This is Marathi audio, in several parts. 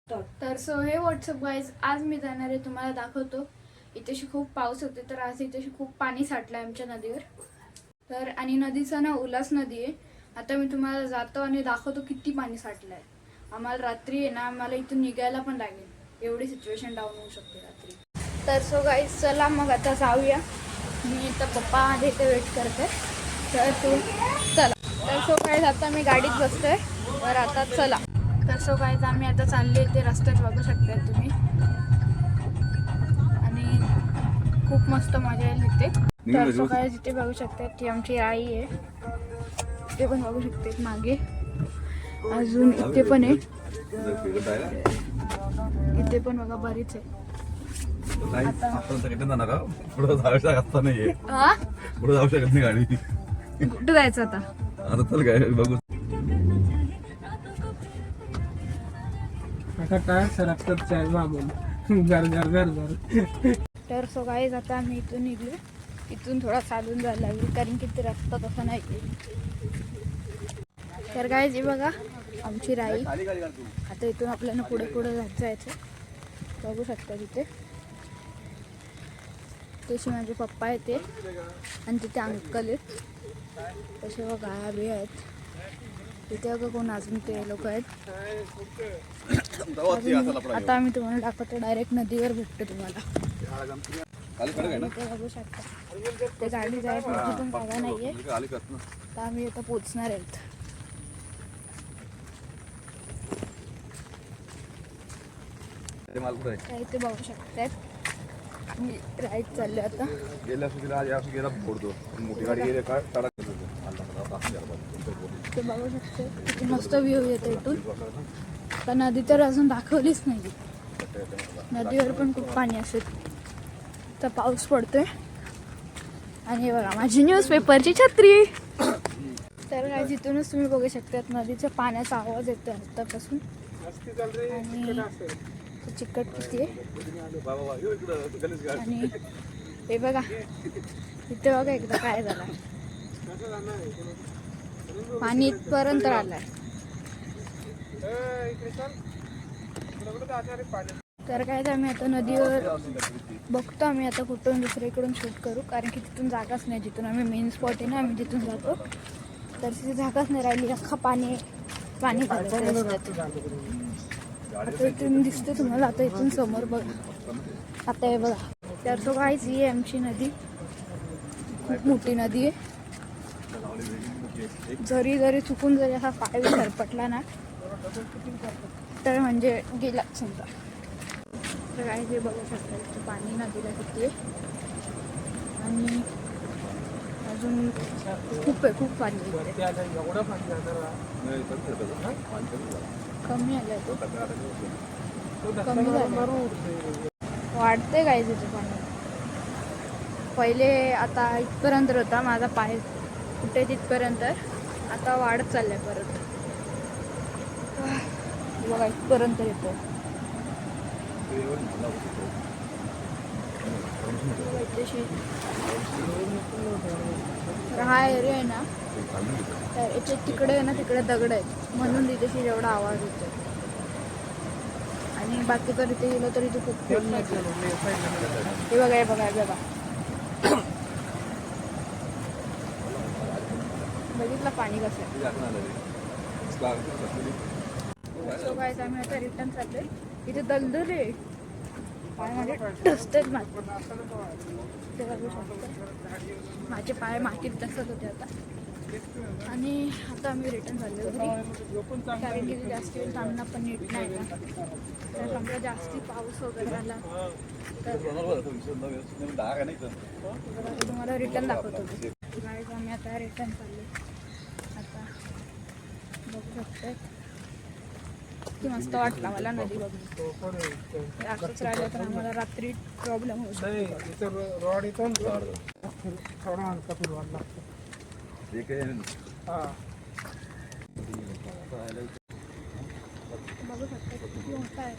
तर सो हे व्हॉट्सअप गाईज, आज मी जाणार आहे, तुम्हाला दाखवतो. इथेशी खूप पाऊस होते, तर आज इथेशी खूप पाणी साठलं आहे आमच्या नदीवर. तर आणि नदीचं ना उल्हास नदी आहे. आता मी तुम्हाला जातो आणि दाखवतो किती पाणी साठलं आहे. आम्हाला रात्री आहे ना, आम्हाला इथून निघायला पण लागेल, एवढी सिच्युएशन डाऊन होऊ शकते रात्री. तर सो गाईज चला मग आता जाऊया. मी इथं पप्पा माझ्या इथे वेट करते, तर तू चला. तर सो गाईज आता मी गाडीत बसतोय, तर आता चला. तर सो गाईज आम्ही आता चालले ते रस्त्यात, बघू शकता तुम्ही, आणि खूप मस्त मजा येईल इथे. तर सो गाईज इथे बघू शकता ती आमची आई आहे, इथे पण बघू शकते मागे, अजून इथे पण आहे, इथे पण बघा बरीच आहे. पुढे जाऊ शकत नाही, पुढे जाऊ शकत नाही गाडी. कुठं जायचं आता? आता चल काय बघू. तर सो गाईज आता आम्ही इथून निघलो, इथून थोडा चालून जायला लागेल, कारण की ते रस्ता तसा नाही. तर गाईज हे बघा आमची राई. आता इथून आपल्याला पुढे पुढे जायचं, बघू शकता तिथे. तसे माझे पप्पा आहेत ते, आणि तिथे अंकल आहेत, तसे बघ गाया बी आहेत तिथे. बघा कोण अजून ते लोक आहेत. आता आम्ही तुम्हाला दाखवतो, डायरेक्ट नदीवर भेटतो तुम्हाला. ते बघू शकता ते गाडी जायला पण जागा नाहीये, तर आम्ही आता पोचणार आहेत. इथे बघू शकतात आम्ही राईट चाललो आता. ते बघू शकते किती मस्त व्ह्यू येतो इथून. तर नदी तर अजून दाखवलीच नाही, नदीवर पण खूप पाणी असेल. तर पाऊस पडतोय, आणि हे बघा माझी न्यूजपेपरची छत्री. तर काय जिथूनच तुम्ही बघू शकतात नदीच्या पाण्याचा आवाज येतो आतापासून, आणि चिकट किती आहे. आणि हे बघा इथे बघा एकदा काय झालं, पाणी इथपर्यंत आलंय. तर काय आम्ही आता नदीवर बघतो, आम्ही आता कुठून दुसरीकडून शूट करू, कारण की तिथून जागाच नाही. जिथून आम्ही मेन स्पॉट आहे ना, आम्ही तिथून जातो, तर तिथे जागाच नाही राहिली. अख्खा पाणी पाणी आता इथून दिसते तुम्हाला. आता इथून समोर बघा, आता हे बघा. तर तो काहीच ही आहे आमची नदी, खूप मोठी नदी आहे. जरी चुकून जरी असा पाय सरपटला ना, तर म्हणजे गेला समजा. तर काय हे बघू शकता पाणी नदीला किती आहे, आणि अजून खूप पाणी कमी आलंय. तो कमी झालं, वाढते काय तिथे पाणी. पहिले आता इथपर्यंत होता माझा पाय, कुठे तिथपर्यंत, आता वाढत चाललाय परत. बघा इथपर्यंत येतो. हा एरिया आहे ना, तर याच्या तिकडे आहे ना, तिकडे दगड आहेत, म्हणून तिथेशी एवढा आवाज येतो. आणि बाकी तर इथे गेलो तर इथे खूप हे बघा, हे बघा, हे बघा, बघितलं पाणी कसं आहे. आम्ही आता रिटर्न चाललोय. इथे दलदल आहे, पाय माझे टसतात ते बघू शकतो. माझे पाय मातीत टसत होते आता. आणि आता आम्ही रिटर्न चाललो घरी, कारण की जास्त वेळ थांबणं पण नीट नाही ना. तर समजा जास्ती पाऊस वगैरे आला तर तुम्हाला रिटर्न दाखवतो. आम्ही आता रिटर्न चाललो. आता बघू शकतो की मस्त वाटला मला नदी बघून. असंच राहिलं तर आम्हाला रात्री प्रॉब्लेम होऊ शकतो. रोड येतो थोडा हलका फिरवायला लागतो. बघू शकता किती मोठा आहे.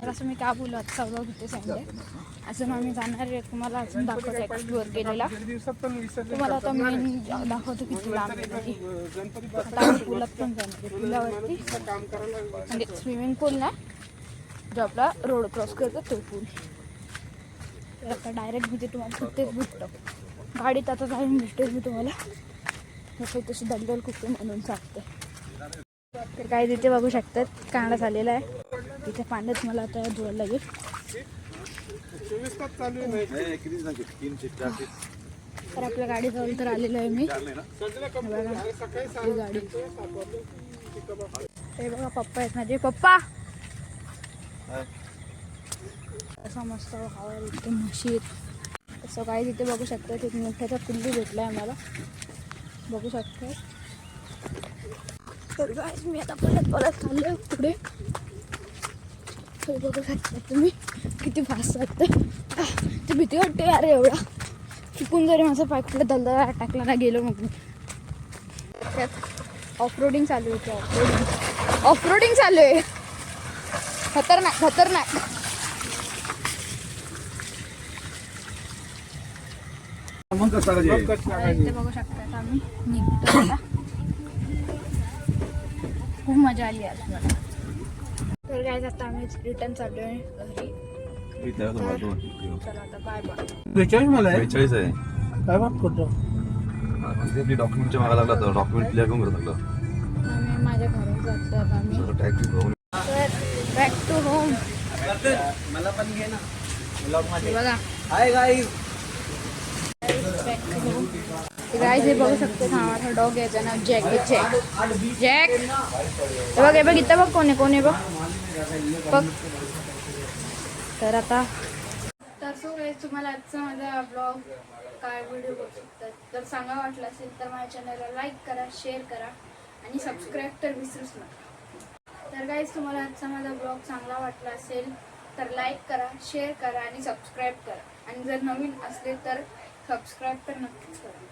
तर असं मी का बोललो आता व्लॉग इथे सांगते. अजून आम्ही जाणार आहे, तुम्हाला अजून दाखवतो एक्सप्लोअर केलेला. तुम्हाला आता मी दाखवतो किती लांब आहे ती. आता आम्ही पुलात पण जाणार आहे. पुलावरती म्हणजे स्विमिंग पूल ना, जो आपला रोड क्रॉस करतो तो पूल. तर आता डायरेक्ट मी ते तुम्हाला तिथेच भेटतो. गाडीत आता जाऊन भेटेल मी तुम्हाला. जसं तशी दलदल खूप आहे म्हणून सांगते. तर काय तिथे बघू शकतात कांदा झालेला आहे. तिथे पाण्यात मला आता धुवायला लागेल. तर आपल्या गाडीजवळ तर आलेलो आहे मी. बघा ही गाडी. हे बघा पप्पा आहेत माझे. पप्पा असा मस्त हवा एकदम म्हशीर. तसं काय तिथे बघू शकतात. एक मोठ्याचा पिल्लू भेटला आहे आम्हाला, बघू शकता. तर गाईज मी आता परत चालले पुढे. बघू शकता तुम्ही किती फास्ट वाटतं. ती भीती वाटते यार एवढा. चुकून जरी माझा पाय कुठे दलदला टाकला ना गेलो मग मी. त्यात ऑफरोडिंग चालू होती. ऑफरोडिंग चालू आहे. खतरनाक खतरनाक. मग कसं इथे बघू शकता आम्ही निघतो आता. खूप मजा आली आज मला. तर काय आता आम्ही रिटर्न चाललो आहे घरी. चला आता बाय बाय. 42 मला आहे. 42 आहे. काय बात करतो. तिथे डॉक्युमेंटच्या मागा लागला तर डॉक्युमेंट क्लिअर करून करत लागलं. आम्ही माझ्या घरी जातो आता आम्ही. सगळं टॅक्सी बघून तर बॅक टू होम. मला पण घे ना. बघा हाय गाईज. गाईज हे बघू शकतो. हा माझा डॉग आहे, याचं नाव जॅक आहे. जॅक जॅक हे बघ, हे बघ इथं बघ कोण आहे बघ बघ. तर आता तर सो गाईज तुम्हाला आजचा माझा ब्लॉग काय व्हिडिओ बघू शकतात तर सांगा वाटलं असेल तर माझ्या चॅनलला लाईक करा, शेअर करा आणि सबस्क्राईब तर विसरूच नका. तर गाईज तुम्हाला आजचा माझा ब्लॉग चांगला वाटला असेल तर लाईक करा, शेअर करा आणि सबस्क्राईब करा. आणि जर नवीन असले तर सबस्क्राईब तर नक्कीच करा.